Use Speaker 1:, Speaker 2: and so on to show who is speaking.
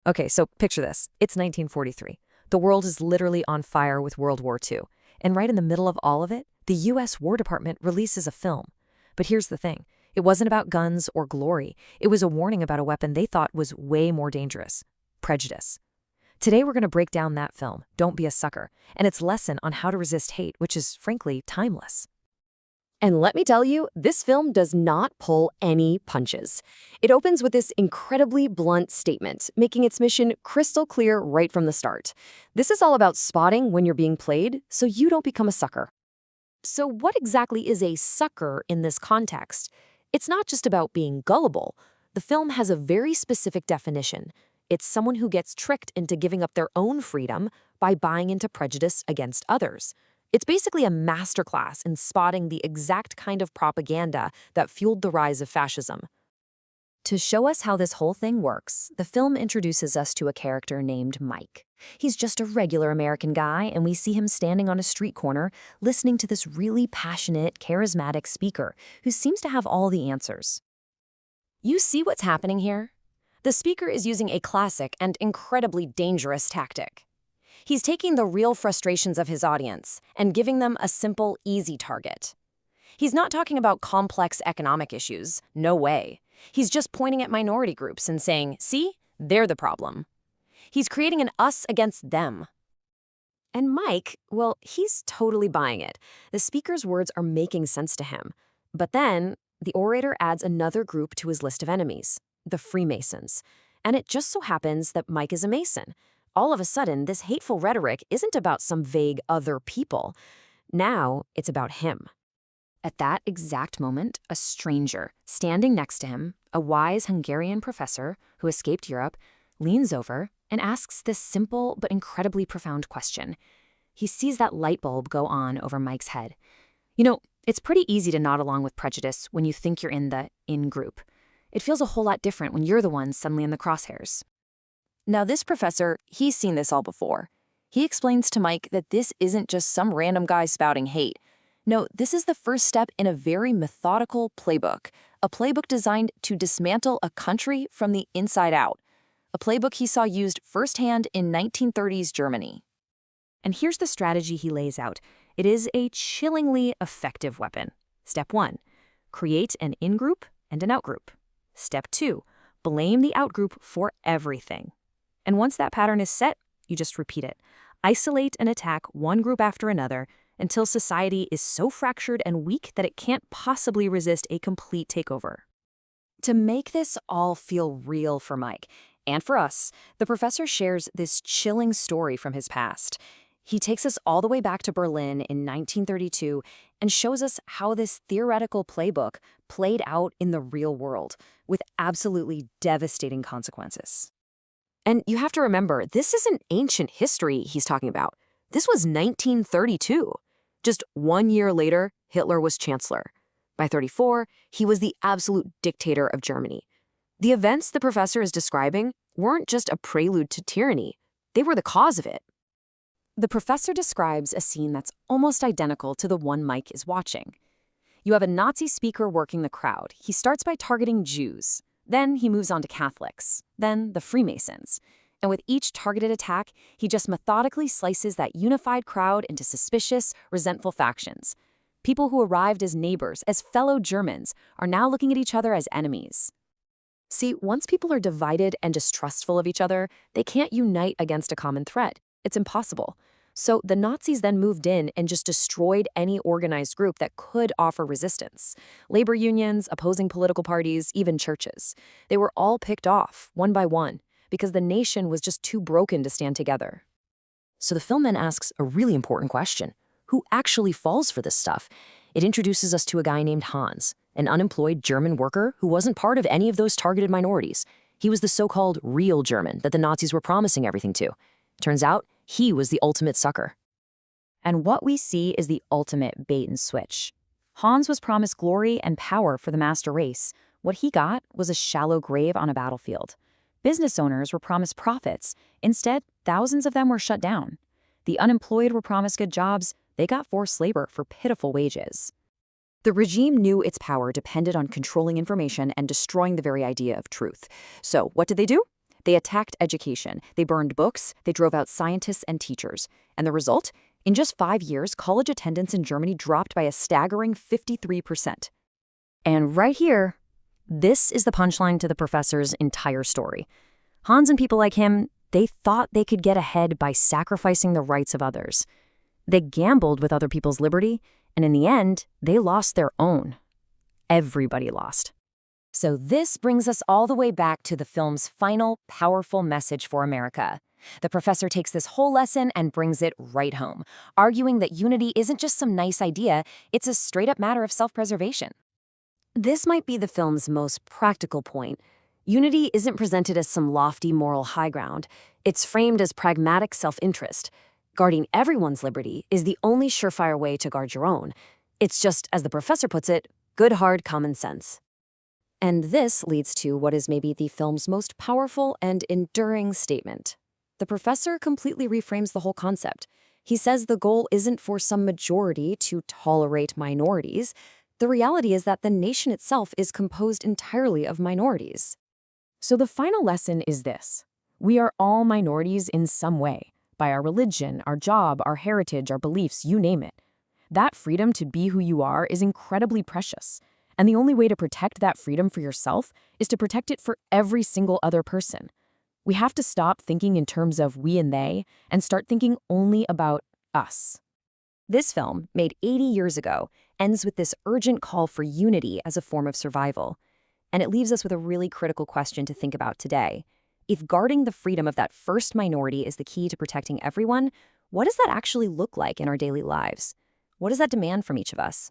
Speaker 1: Okay, so picture this. It's 1943. The world is literally on fire with World War II. And right in the middle of all of it, the US War Department releases a film. But here's the thing. It wasn't about guns or glory. It was a warning about a weapon they thought was way more dangerous. Prejudice. Today we're going to break down that film, Don't Be a Sucker, and its lesson on how to resist hate, which is, frankly, timeless.
Speaker 2: And let me tell you, this film does not pull any punches. It opens with this incredibly blunt statement, making its mission crystal clear right from the start. This is all about spotting when you're being played, so you don't become a sucker. So what exactly is a sucker in this context? It's not just about being gullible. The film has a very specific definition. It's someone who gets tricked into giving up their own freedom by buying into prejudice against others. It's basically a masterclass in spotting the exact kind of propaganda that fueled the rise of fascism. To show us how this whole thing works, the film introduces us to a character named Mike. He's just a regular American guy, and we see him standing on a street corner, listening to this really passionate, charismatic speaker who seems to have all the answers. You see what's happening here? The speaker is using a classic and incredibly dangerous tactic. He's taking the real frustrations of his audience and giving them a simple, easy target. He's not talking about complex economic issues, no way. He's just pointing at minority groups and saying, see, they're the problem. He's creating an us against them. And Mike, well, he's totally buying it. The speaker's words are making sense to him. But then, the orator adds another group to his list of enemies, the Freemasons. And it just so happens that Mike is a Mason. All of a sudden, this hateful rhetoric isn't about some vague other people. Now, it's about him. At that exact moment, a stranger, standing next to him, a wise Hungarian professor who escaped Europe, leans over and asks this simple but incredibly profound question. He sees that light bulb go on over Mike's head. You know, it's pretty easy to nod along with prejudice when you think you're in the in group. It feels a whole lot different when you're the one suddenly in the crosshairs. Now, this professor, he's seen this all before. He explains to Mike that this isn't just some random guy spouting hate. No, this is the first step in a very methodical playbook, a playbook designed to dismantle a country from the inside out, a playbook he saw used firsthand in 1930s Germany. And here's the strategy he lays out. It is a chillingly effective weapon. Step 1, create an in-group and an outgroup. Step 2, blame the outgroup for everything. And once that pattern is set, you just repeat it. Isolate and attack one group after another until society is so fractured and weak that it can't possibly resist a complete takeover. To make this all feel real for Mike, and for us, the professor shares this chilling story from his past. He takes us all the way back to Berlin in 1932 and shows us how this theoretical playbook played out in the real world with absolutely devastating consequences. And you have to remember, this isn't ancient history he's talking about. This was 1932. Just 1 year later, Hitler was chancellor. By 1934, he was the absolute dictator of Germany. The events the professor is describing weren't just a prelude to tyranny. They were the cause of it. The professor describes a scene that's almost identical to the one Mike is watching. You have a Nazi speaker working the crowd. He starts by targeting Jews. Then he moves on to Catholics, then the Freemasons. And with each targeted attack, he just methodically slices that unified crowd into suspicious, resentful factions. People who arrived as neighbors, as fellow Germans, are now looking at each other as enemies. See, once people are divided and distrustful of each other, they can't unite against a common threat. It's impossible. So the Nazis then moved in and just destroyed any organized group that could offer resistance. Labor unions, opposing political parties, even churches. They were all picked off, one by one, because the nation was just too broken to stand together. So the film then asks a really important question. Who actually falls for this stuff? It introduces us to a guy named Hans, an unemployed German worker who wasn't part of any of those targeted minorities. He was the so-called real German that the Nazis were promising everything to. Turns out, he was the ultimate sucker. And what we see is the ultimate bait and switch. Hans was promised glory and power for the master race. What he got was a shallow grave on a battlefield. Business owners were promised profits. Instead, thousands of them were shut down. The unemployed were promised good jobs. They got forced labor for pitiful wages. The regime knew its power depended on controlling information and destroying the very idea of truth. So what did they do? They attacked education. They burned books. They drove out scientists and teachers. And the result? In just 5 years, college attendance in Germany dropped by a staggering 53%. And right here, this is the punchline to the professor's entire story. Hans and people like him, they thought they could get ahead by sacrificing the rights of others. They gambled with other people's liberty, and in the end, they lost their own. Everybody lost. So this brings us all the way back to the film's final, powerful message for America. The professor takes this whole lesson and brings it right home, arguing that unity isn't just some nice idea, it's a straight-up matter of self-preservation. This might be the film's most practical point. Unity isn't presented as some lofty moral high ground. It's framed as pragmatic self-interest. Guarding everyone's liberty is the only surefire way to guard your own. It's just, as the professor puts it, good hard common sense. And this leads to what is maybe the film's most powerful and enduring statement. The professor completely reframes the whole concept. He says the goal isn't for some majority to tolerate minorities. The reality is that the nation itself is composed entirely of minorities. So the final lesson is this. We are all minorities in some way, by our religion, our job, our heritage, our beliefs, you name it. That freedom to be who you are is incredibly precious. And the only way to protect that freedom for yourself is to protect it for every single other person. We have to stop thinking in terms of we and they and start thinking only about us. This film, made 80 years ago, ends with this urgent call for unity as a form of survival. And it leaves us with a really critical question to think about today. If guarding the freedom of that first minority is the key to protecting everyone, what does that actually look like in our daily lives? What does that demand from each of us?